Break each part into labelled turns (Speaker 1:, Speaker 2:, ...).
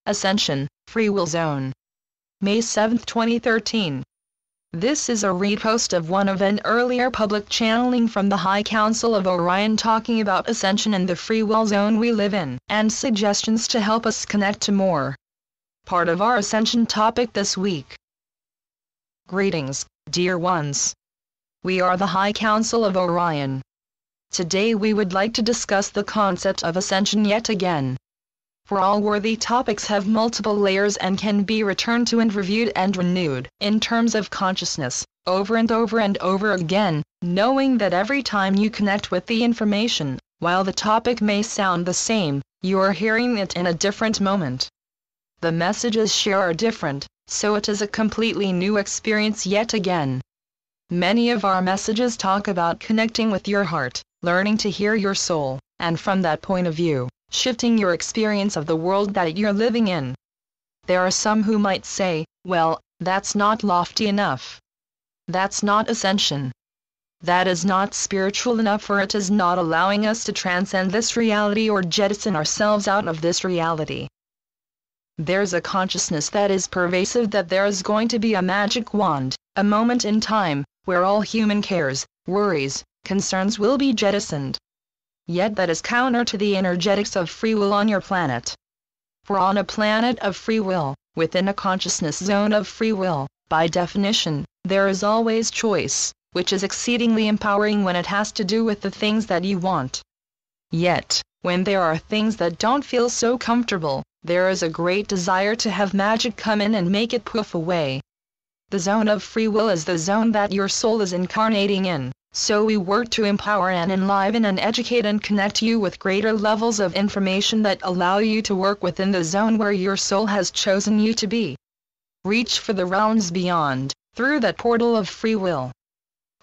Speaker 1: Ascension, Free Will Zone. May 7, 2013. This is a repost of one of an earlier public channeling from the High Council of Orion talking about Ascension and the free will zone we live in, and suggestions to help us connect to more. Part of our Ascension topic this week. Greetings, dear ones. We are the High Council of Orion. Today we would like to discuss the concept of Ascension yet again. For all worthy topics have multiple layers and can be returned to and reviewed and renewed in terms of consciousness, over and over and over again, knowing that every time you connect with the information, while the topic may sound the same, you are hearing it in a different moment. The messages shared are different, so it is a completely new experience yet again. Many of our messages talk about connecting with your heart, learning to hear your soul, and from that point of view, shifting your experience of the world that you're living in. There are some who might say, well, that's not lofty enough. That's not ascension. That is not spiritual enough, for it is not allowing us to transcend this reality or jettison ourselves out of this reality. There's a consciousness that is pervasive that there is going to be a magic wand, a moment in time, where all human cares, worries, concerns will be jettisoned. Yet that is counter to the energetics of free will on your planet. For on a planet of free will, within a consciousness zone of free will, by definition, there is always choice, which is exceedingly empowering when it has to do with the things that you want. Yet, when there are things that don't feel so comfortable, there is a great desire to have magic come in and make it poof away. The zone of free will is the zone that your soul is incarnating in. So we work to empower and enliven and educate and connect you with greater levels of information that allow you to work within the zone where your soul has chosen you to be. Reach for the realms beyond, through that portal of free will.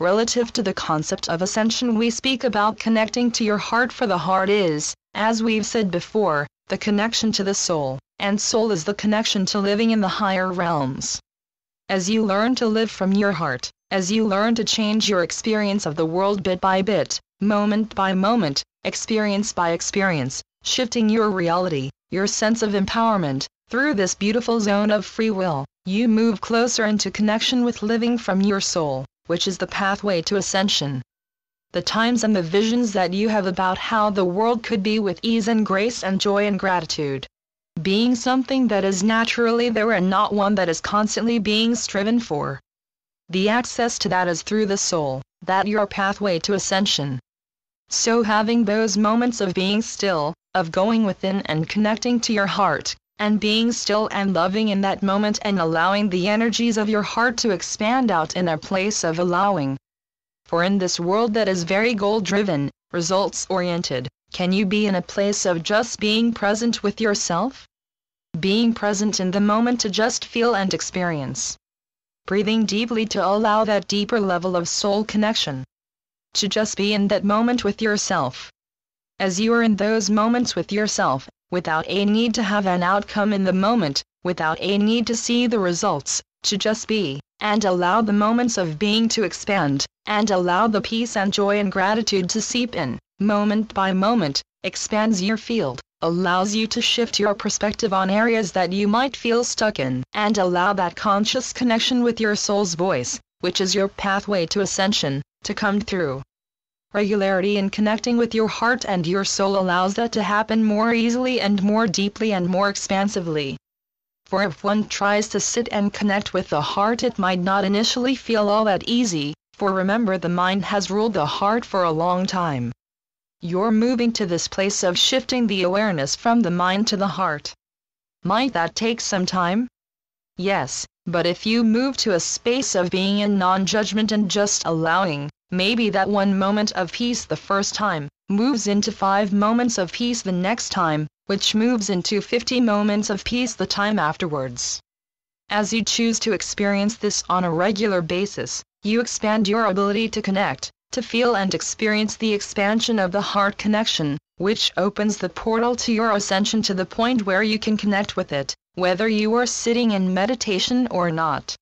Speaker 1: Relative to the concept of ascension, we speak about connecting to your heart, for the heart is, as we've said before, the connection to the soul, and soul is the connection to living in the higher realms. As you learn to live from your heart, as you learn to change your experience of the world bit by bit, moment by moment, experience by experience, shifting your reality, your sense of empowerment, through this beautiful zone of free will, you move closer into connection with living from your soul, which is the pathway to ascension. The times and the visions that you have about how the world could be with ease and grace and joy and gratitude. Being something that is naturally there and not one that is constantly being striven for. The access to that is through the soul, that your pathway to ascension. So having those moments of being still, of going within and connecting to your heart, and being still and loving in that moment and allowing the energies of your heart to expand out in a place of allowing. For in this world that is very goal-driven, results-oriented, can you be in a place of just being present with yourself? Being present in the moment to just feel and experience. Breathing deeply to allow that deeper level of soul connection. To just be in that moment with yourself. As you are in those moments with yourself, without a need to have an outcome in the moment, without a need to see the results, to just be, and allow the moments of being to expand, and allow the peace and joy and gratitude to seep in, moment by moment, expands your field, allows you to shift your perspective on areas that you might feel stuck in, and allow that conscious connection with your soul's voice, which is your pathway to ascension, to come through. Regularity in connecting with your heart and your soul allows that to happen more easily and more deeply and more expansively. For if one tries to sit and connect with the heart, it might not initially feel all that easy, for remember, the mind has ruled the heart for a long time. You're moving to this place of shifting the awareness from the mind to the heart. Might that take some time? Yes, but if you move to a space of being in non-judgment and just allowing, maybe that one moment of peace the first time, moves into 5 moments of peace the next time, which moves into 50 moments of peace the time afterwards. As you choose to experience this on a regular basis, you expand your ability to connect, to feel and experience the expansion of the heart connection, which opens the portal to your ascension to the point where you can connect with it, whether you are sitting in meditation or not.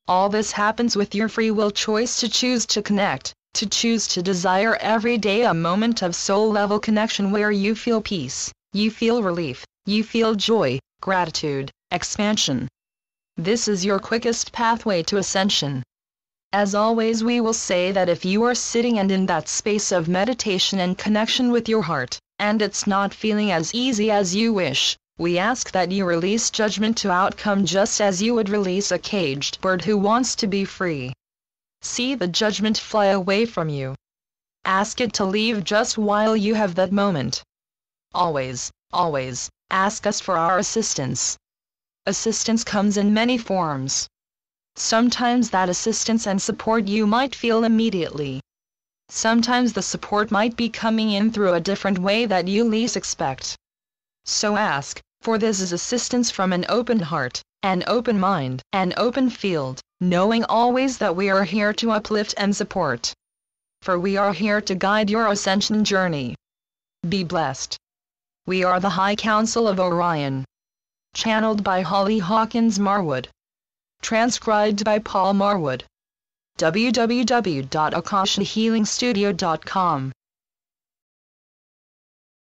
Speaker 1: All this happens with your free will choice to choose to connect, to choose to desire every day a moment of soul-level connection where you feel peace, you feel relief, you feel joy, gratitude, expansion. This is your quickest pathway to ascension. As always, we will say that if you are sitting and in that space of meditation and connection with your heart, and it's not feeling as easy as you wish, we ask that you release judgment to outcome just as you would release a caged bird who wants to be free. See the judgment fly away from you. Ask it to leave just while you have that moment. Always, always, ask us for our assistance. Assistance comes in many forms. Sometimes that assistance and support you might feel immediately. Sometimes the support might be coming in through a different way that you least expect. So ask, for this is assistance from an open heart, an open mind, an open field, knowing always that we are here to uplift and support. For we are here to guide your ascension journey. Be blessed. We are the High Council of Orion. Channeled by Holly Hawkins Marwood. Transcribed by Paul Marwood. www.akashahealingstudio.com